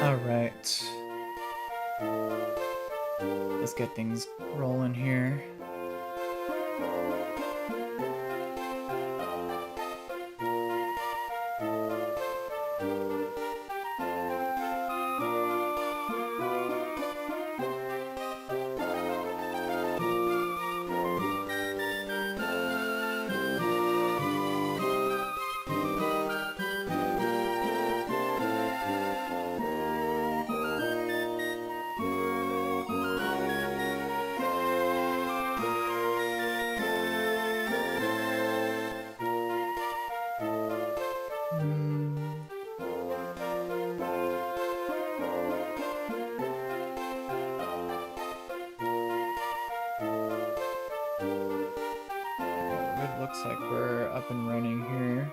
Alright. Let's get things rolling here. Looks like we're up and running here.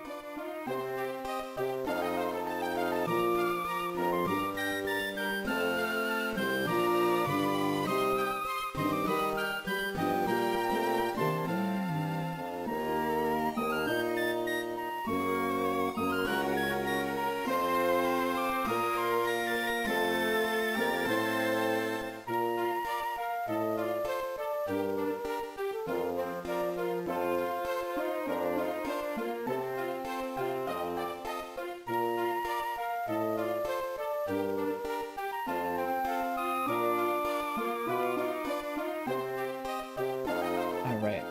Alright.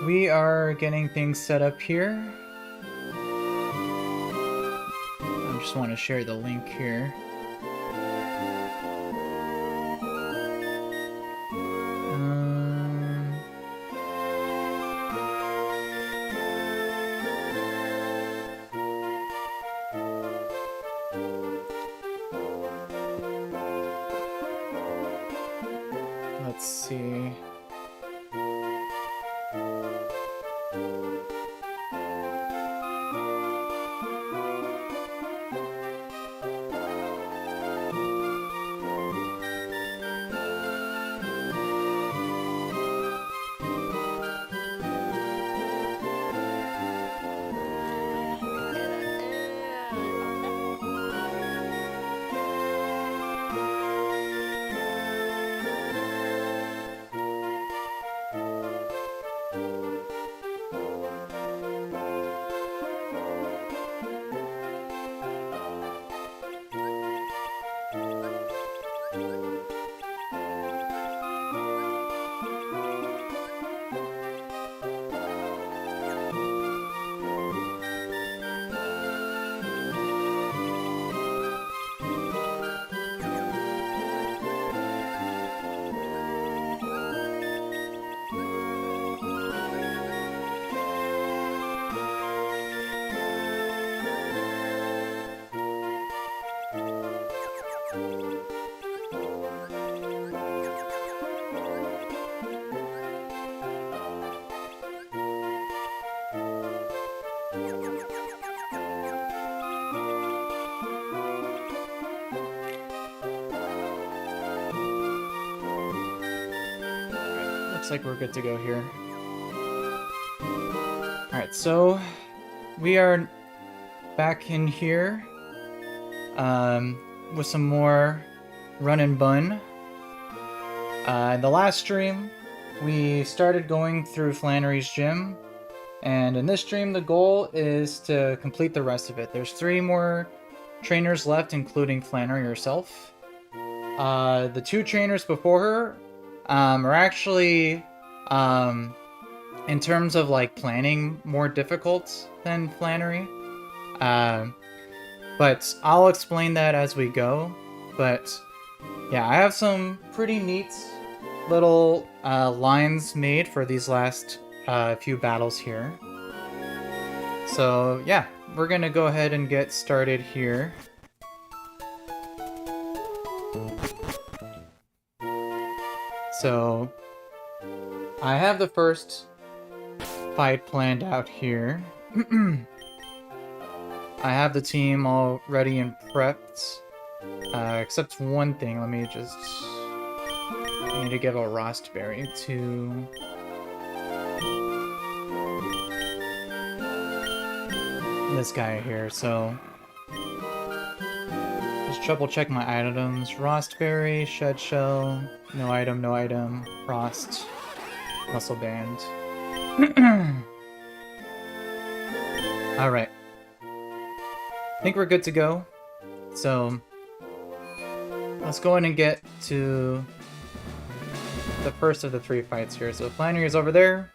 We are getting things set up here. I just want to share the link here. Let's see. Looks like we're good to go here. Alright, so we are back in here with some more Run and Bun. In the last stream, we started going through Flannery's gym, and in this stream, the goal is to complete the rest of it. There's 3 more trainers left, including Flannery herself. The 2 trainers before her are actually, in terms of like planning, more difficult than Flannery. But I'll explain that as we go. But yeah, I have some pretty neat little lines made for these last few battles here. So yeah, we're gonna go ahead and get started here. So I have the first fight planned out here. I have the team all ready and prepped. Except one thing, let me just... I need to give a Rostberry to... this guy here, so... Just triple check my items. Rostberry, Shed Shell, no item, Frost, Muscle Band. Alright. I think we're good to go. So, let's go in and get to the first of the 3 fights here. So Flannery is over there.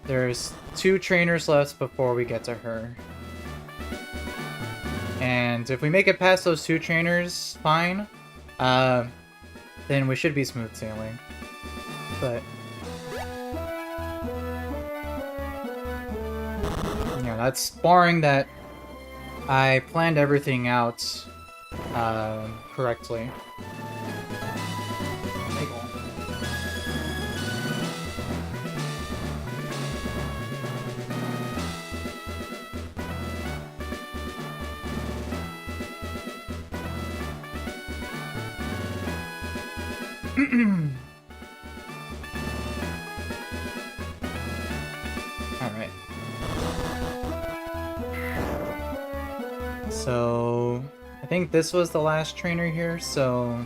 There's 2 trainers left before we get to her. And if we make it past those 2 trainers, fine. Then we should be smooth sailing. But yeah, that's barring that I planned everything out correctly. Alright. So, I think this was the last trainer here, so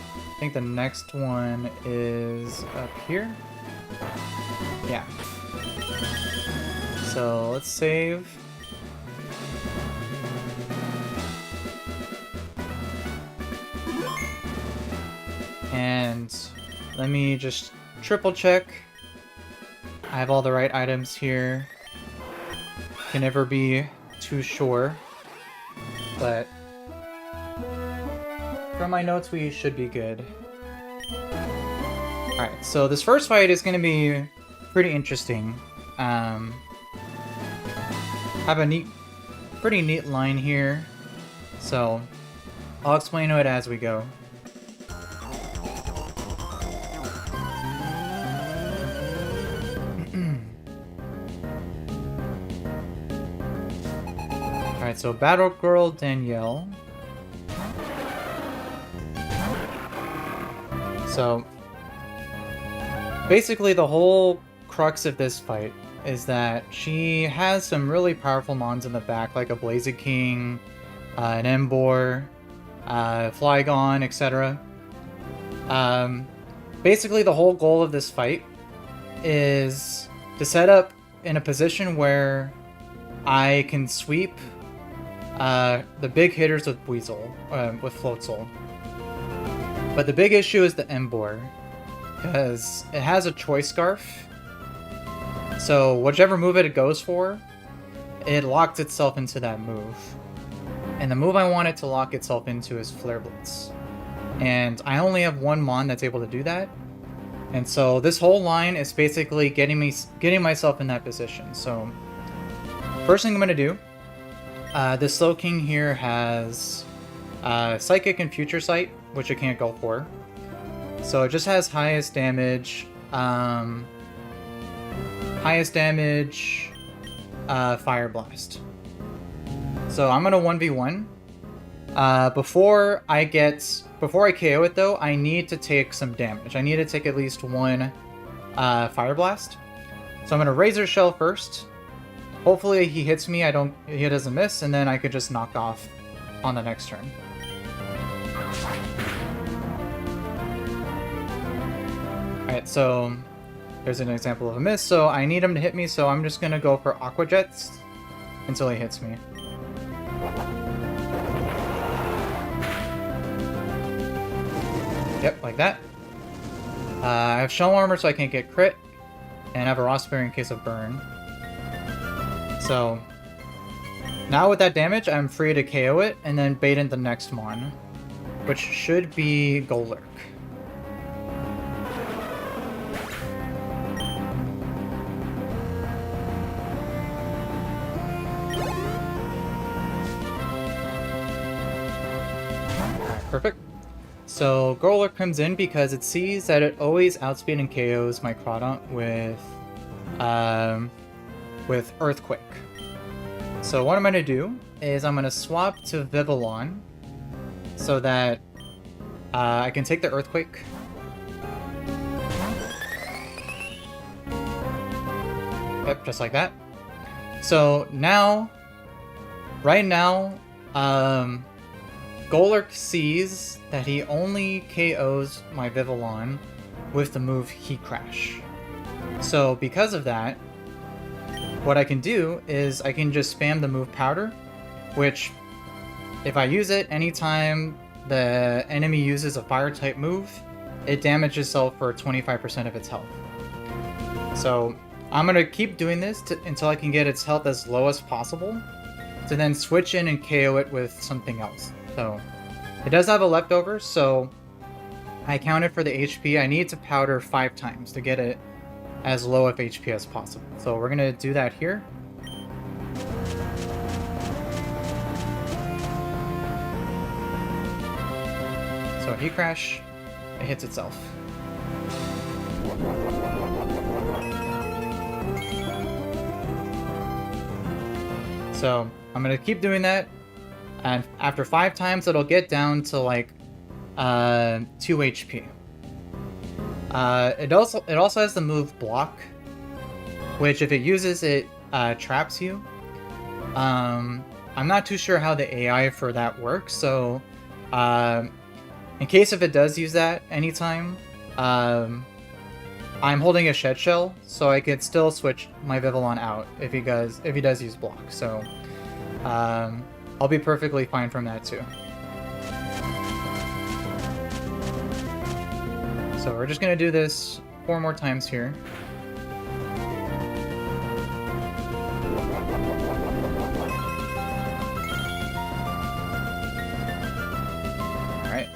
I think the next one is up here. Yeah. So, let's save. And let me just triple check. I have all the right items here. Can never be too sure. But from my notes, we should be good. Alright, so this first fight is going to be pretty interesting. Have a pretty neat line here. So I'll explain it as we go. Alright, so Battle Girl Danielle. So, basically the whole crux of this fight is that she has some really powerful mons in the back, like a Blazed King, an Embor, Flygon, etc. Basically the whole goal of this fight is to set up in a position where I can sweep the big hitters with Weasel, with Floatzel. But the big issue is the Embor, because it has a Choice Scarf. So whichever move it goes for, it locks itself into that move. And the move I want it to lock itself into is Flare Blitz. And I only have 1 mon that's able to do that. And so this whole line is basically getting myself in that position. So first thing I'm gonna do. This Slow King here has Psychic and Future Sight, which it can't go for. So it just has highest damage, Fire Blast. So I'm gonna 1v1. Before I KO it though, I need to take some damage. I need to take at least 1 Fire Blast. So I'm gonna Razor Shell first. Hopefully he hits me, he doesn't miss, and then I could just knock off on the next turn. Alright, so there's an example of a miss, so I need him to hit me, so I'm just gonna go for Aqua Jets until he hits me. Yep, like that. I have Shell Armor so I can't get crit, and I have a Rostberry in case of burn. So, now with that damage, I'm free to KO it, and then bait in the next mon, which should be Golurk. Perfect. So, Golurk comes in because it sees that it always outspeeds and KOs my Crawdaunt with Earthquake. So what I'm going to do is I'm going to swap to Vivillon so that I can take the Earthquake. Yep, just like that. So now, right now, Golurk sees that he only KOs my Vivillon with the move Heat Crash. So because of that, what I can do is I can just spam the move Powder, which if I use it anytime the enemy uses a fire type move, it damages itself for 25% of its health. So I'm going to keep doing this until I can get its health as low as possible, to then switch in and KO it with something else. So it does have a leftover, so I counted for the HP. I need to powder 5 times to get it as low of HP as possible. So we're going to do that here. So Heat Crash, it hits itself. So I'm going to keep doing that, and after 5 times it'll get down to like 2 HP. It also has the move Block, which if it uses it traps you. I'm not too sure how the AI for that works, so in case if it does use that anytime, I'm holding a Shed Shell, so I could still switch my Vivillon out if he does use Block. So I'll be perfectly fine from that too. So we're just gonna do this 4 more times here. Alright.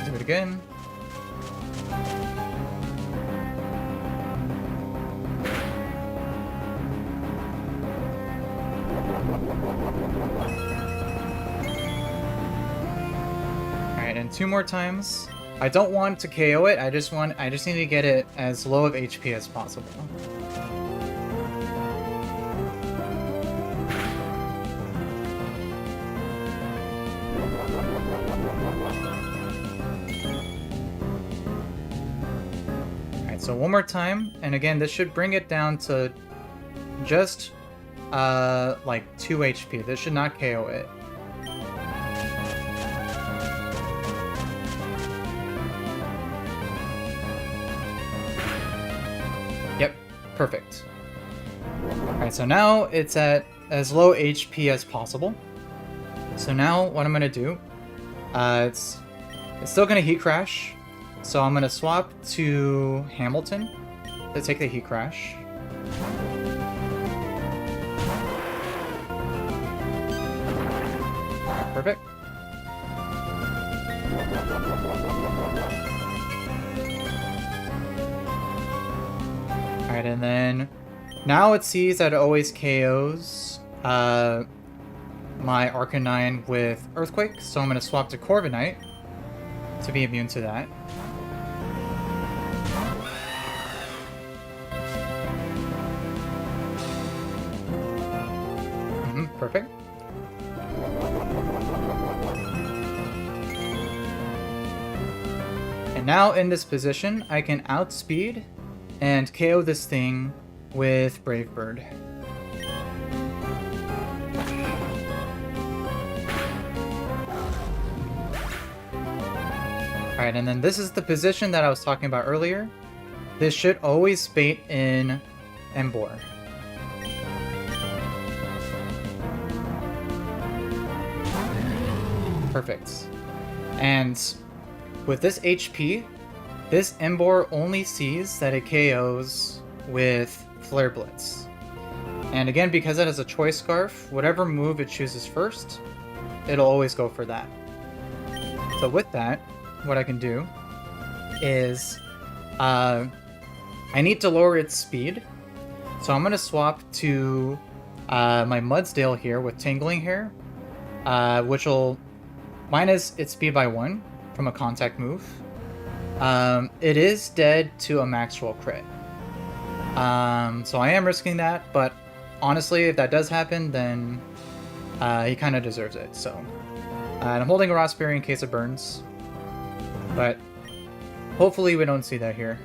Do it again. Alright, and 2 more times. I don't want to KO it, I just need to get it as low of HP as possible. Alright, so 1 more time, and again, this should bring it down to just like 2 HP. This should not KO it. Yep, perfect. Alright, so now it's at as low HP as possible. So now what I'm going to do, it's still going to Heat Crash. So I'm going to swap to Hamilton to take the Heat Crash. Perfect. Alright, and then now it sees that it always KOs my Arcanine with Earthquake, so I'm going to swap to Corviknight to be immune to that. Perfect. And now in this position, I can outspeed and KO this thing with Brave Bird. Alright, and then this is the position that I was talking about earlier. This should always bait in Emboar. Perfect. And with this HP, this Emboar only sees that it KOs with Flare Blitz. And again, because it has a Choice Scarf, whatever move it chooses first, it'll always go for that. So with that, what I can do is I need to lower its speed. So I'm going to swap to my Mudsdale here with Tingling Hair, which will minus its speed by 1 from a contact move. It is dead to a max roll crit. So I am risking that, but honestly, if that does happen, then he kind of deserves it. So and I'm holding a Raspberry in case it burns, but hopefully we don't see that here.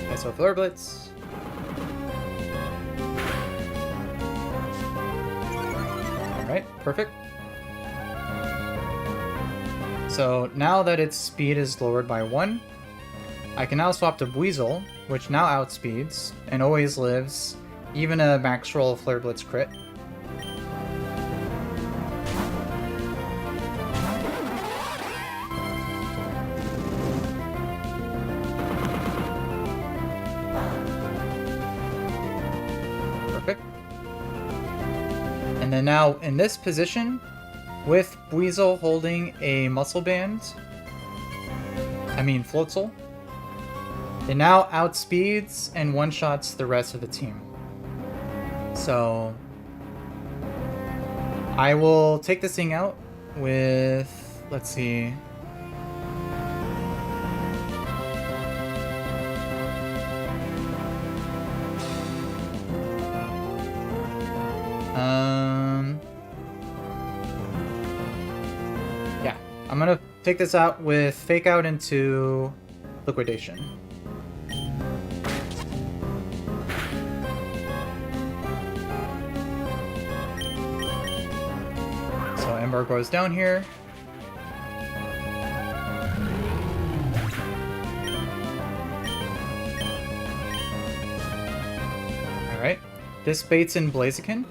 Okay, so Flare Blitz. Perfect. So now that its speed is lowered by 1, I can now swap to Weasel, which now outspeeds and always lives, even a max roll Flare Blitz crit. Perfect. And then now in this position, with Weasel holding a Muscle Band, Floatzel, it now outspeeds and one-shots the rest of the team. So I will take this thing out with, let's see. Yeah, I'm gonna take this out with Fake Out into Liquidation. So Ember goes down here. Alright, this baits in Blaziken,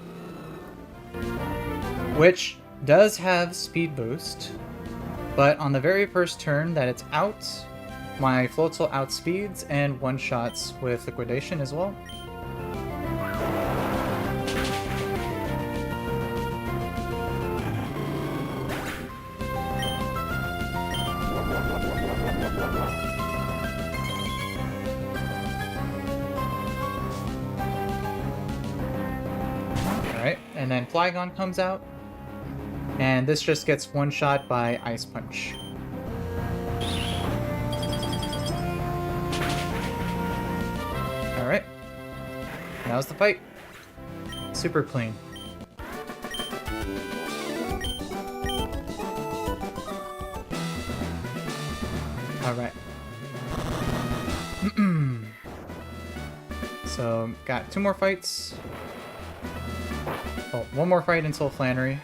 which does have speed boost, but on the very first turn that it's out, my Floatzel outspeeds and one-shots with Liquidation as well. Alright, and then Flygon comes out, and this just gets one-shot by Ice Punch. Alright, now's the fight. Super clean. Alright. So, got 2 more fights. Oh, 1 more fight until Flannery.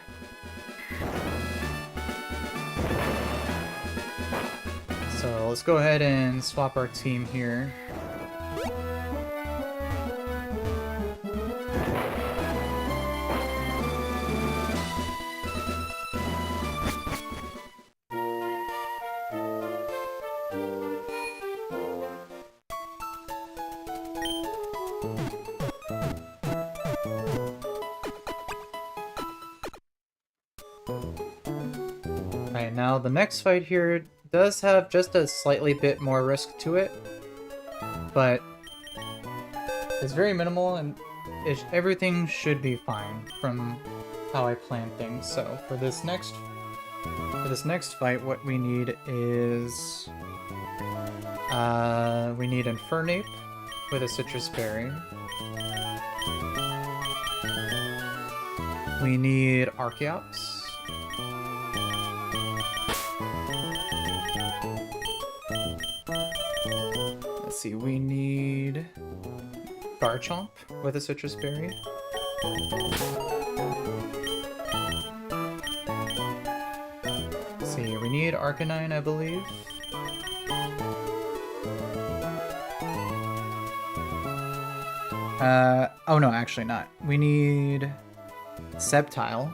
So let's go ahead and swap our team here. Alright, now the next fight here does have just a slightly bit more risk to it, but it's very minimal and everything should be fine from how I plan things. So for this next fight, what we need is we need Infernape with a Citrus Berry. We need Archeops. Let's see, we need Garchomp with a Citrus Berry. Let's see, we need Arcanine, I believe. Oh no, actually not. We need Sceptile.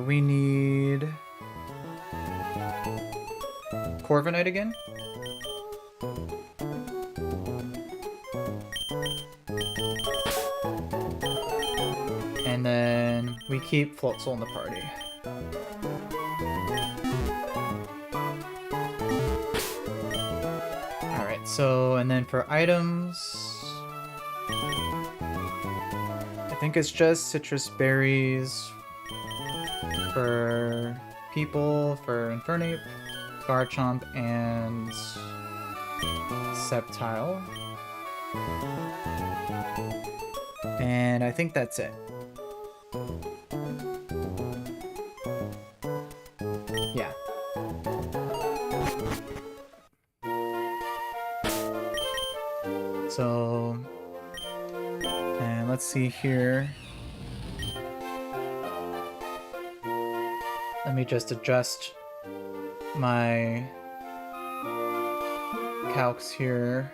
We need Corviknight again. And then we keep Floatzel in the party. Alright, so, and then for items, I think it's just Citrus Berries for people, for Infernape, Garchomp, and Sceptile. And I think that's it. Yeah. let's see here. Let me just adjust my calcs here.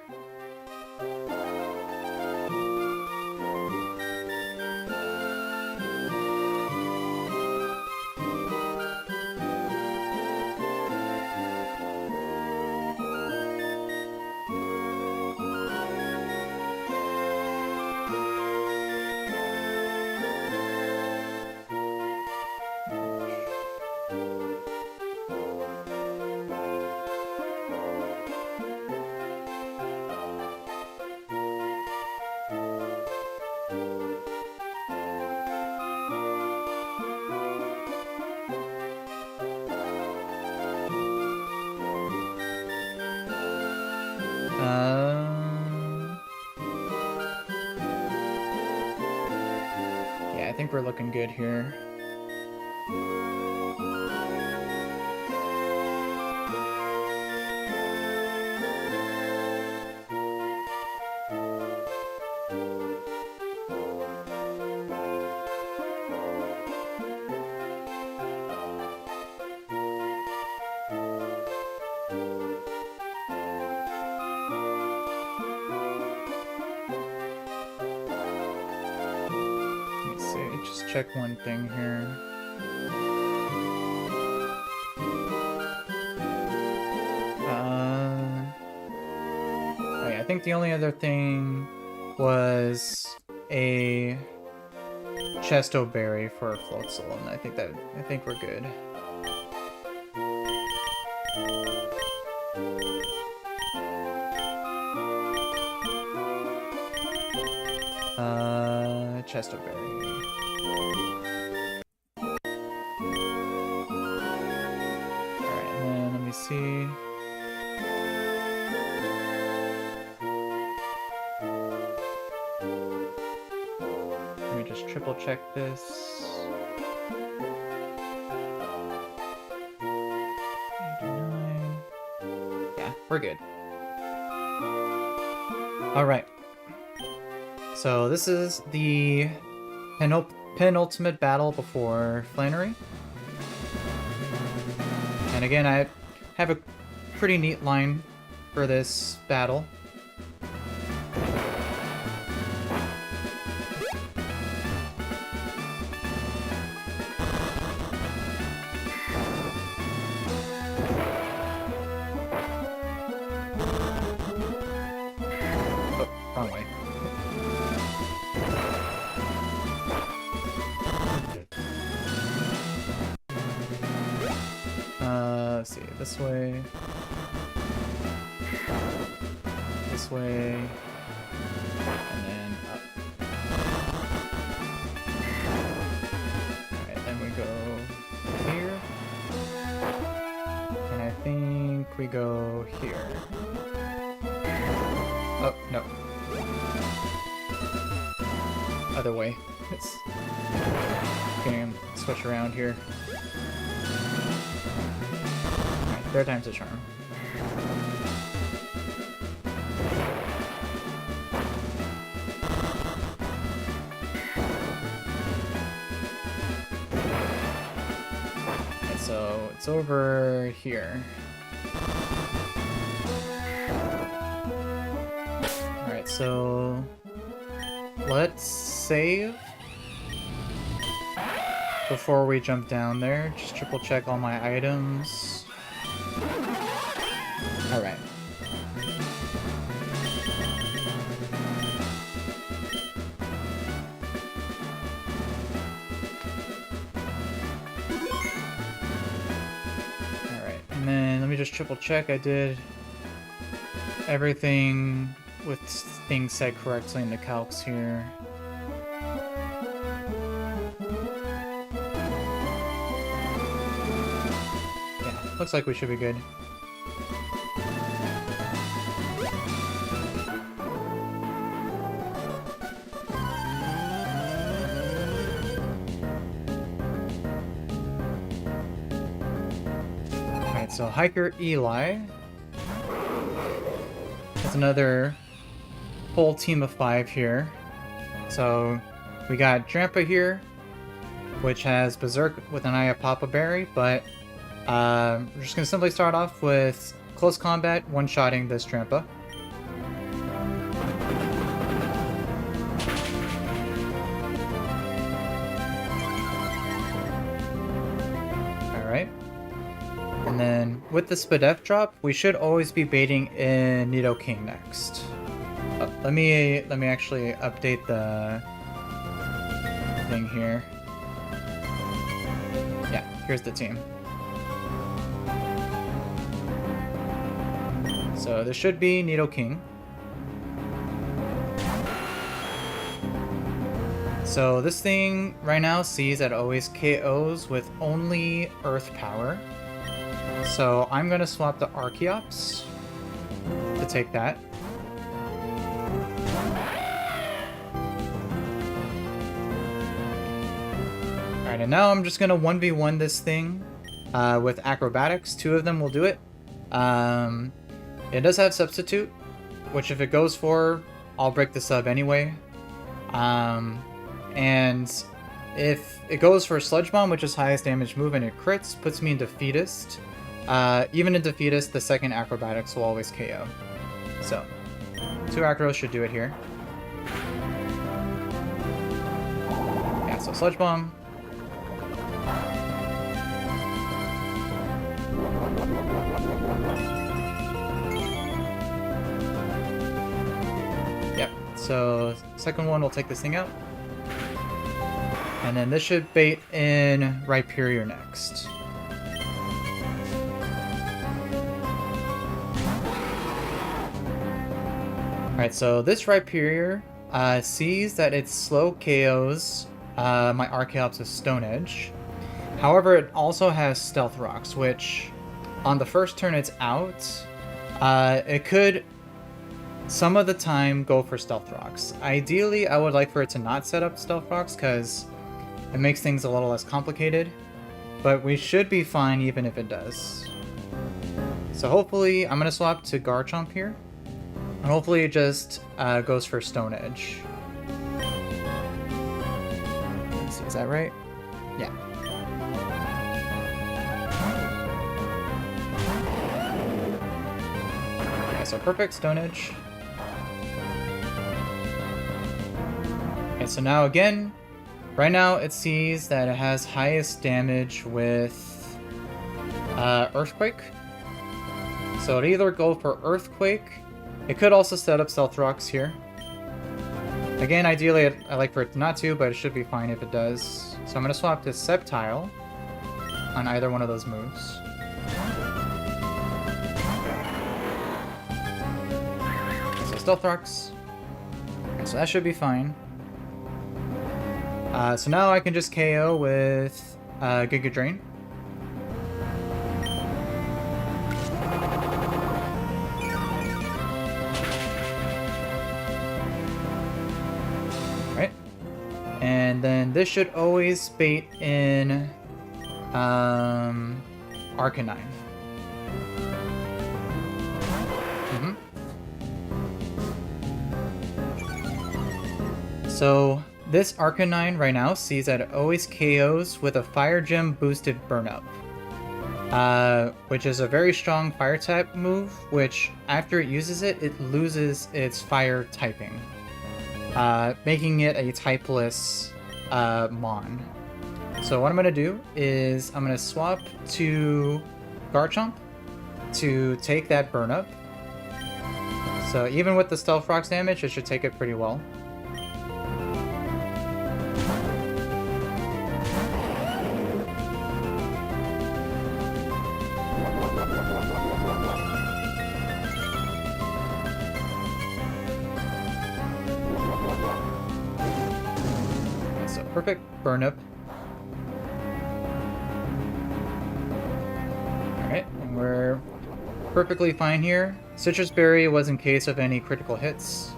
Yeah, I think we're looking good here. Just check one thing here. Oh yeah, I think the only other thing was a chesto berry for a floatzel, and I think we're good. Chesto berry. Alright, and then let me see. Let me just triple check this. 89. Yeah, we're good. Alright. So this is the penultimate battle before Flannery. And again, I have a pretty neat line for this battle. Oh, wrong way. Let's see, this way, and then up. Alright, then we go here, and I think we go here. Oh, no. Other way. It's getting switch around here. Third time's a charm. Okay, so it's over here. Alright, so let's save before we jump down there. Just triple check all my items. Alright. Alright, and then let me just triple check I did everything with things set correctly in the calcs here. Yeah, looks like we should be good. So Hiker Eli has another full team of 5 here. So we got Drampa here, which has Berserk with an Iapapa Berry, but we're just going to simply start off with close combat, one-shotting this Drampa. Alright. And then with the Spadef drop, we should always be baiting in Nidoking next. Let me actually update the thing here. Yeah, here's the team. So this should be Nidoking. So this thing right now sees that it always KOs with only Earth power. So I'm gonna swap the Archeops to take that. Alright, and now I'm just gonna 1v1 this thing with acrobatics. 2 of them will do it. It does have substitute, which if it goes for, I'll break the sub anyway. And if it goes for Sludge Bomb, which is highest damage move, and it crits, puts me in Defeatist. Even in Defeatist, the second acrobatics will always KO. So, 2 acros should do it here. Yeah, so Sludge Bomb. Yep, so second one will take this thing out. And then this should bait in Rhyperior next. Alright, so this Rhyperior sees that it slow KOs my Archeops with Stone Edge. However, it also has Stealth Rocks, which on the first turn it's out. It could some of the time go for Stealth Rocks. Ideally, I would like for it to not set up Stealth Rocks because it makes things a little less complicated. But we should be fine even if it does. So hopefully, I'm going to swap to Garchomp here. And hopefully it just goes for Stone Edge. Let's see, is that right? Yeah. Okay, so perfect Stone Edge. Okay, so now again, right now it sees that it has highest damage with Earthquake. So it'd either go for Earthquake. It could also set up Stealth Rocks here. Again, ideally I like for it not to, but it should be fine if it does. So I'm going to swap to Sceptile on either one of those moves. So Stealth Rocks. Okay, so that should be fine. So now I can just KO with Giga Drain. And then this should always bait in Arcanine. So this Arcanine right now sees that it always KOs with a Fire Gem boosted Burn Up. Which is a very strong fire type move, which after it uses it, it loses its fire typing. Making it a typeless Mon. So what I'm going to do is I'm going to swap to Garchomp to take that Burn Up. So even with the Stealth Rocks damage, it should take it pretty well. Perfect Burn Up. Alright, and we're perfectly fine here. Citrus Berry was in case of any critical hits.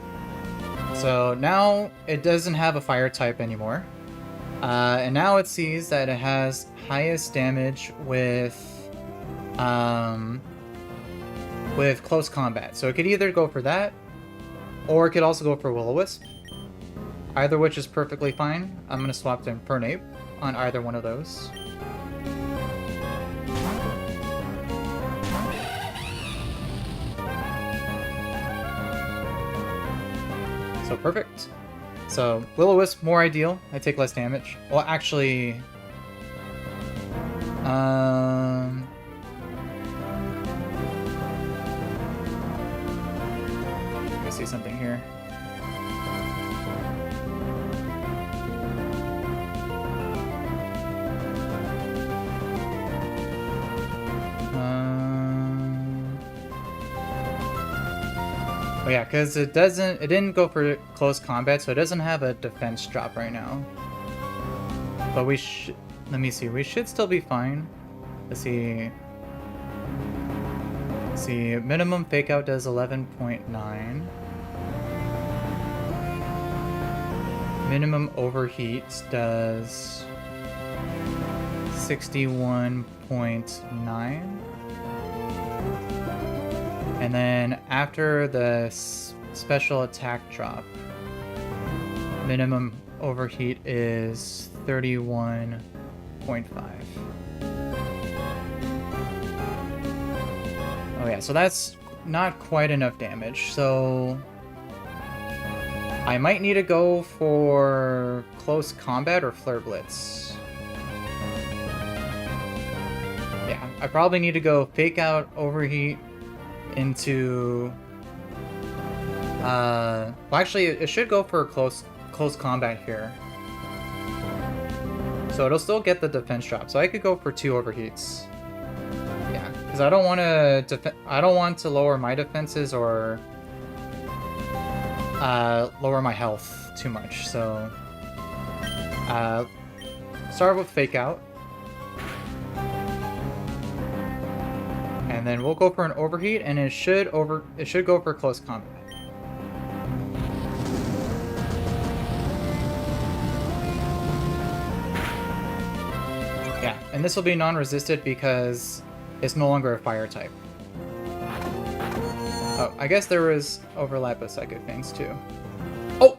So now it doesn't have a fire type anymore. And now it sees that it has highest damage with close combat. So it could either go for that, or it could also go for Will-O-Wisp. either which is perfectly fine. I'm gonna swap to Infernape on either one of those. So perfect. So Will-O-Wisp more ideal. I take less damage. Well, actually, let me see something here. Oh yeah, because it didn't go for close combat, so it doesn't have a defense drop right now. But we should, let me see, we should still be fine. Let's see. Minimum fake out does 11.9. Minimum overheat does 61.9. And then after the special attack drop, minimum overheat is 31.5. Oh yeah, so that's not quite enough damage. So I might need to go for close combat or Flare Blitz. Yeah, I probably need to go fake out, overheat, into well, actually it should go for close combat here, so it'll still get the defense drop, so I could go for 2 overheats. Yeah, because I don't want to lower my defenses or lower my health too much, so start with fake out. And then we'll go for an overheat, and it should go for close combat. Yeah, and this will be non-resisted because it's no longer a fire type. Oh, I guess there was overlap with psychic things too. Oh!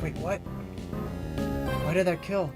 Wait, what? Why did that kill?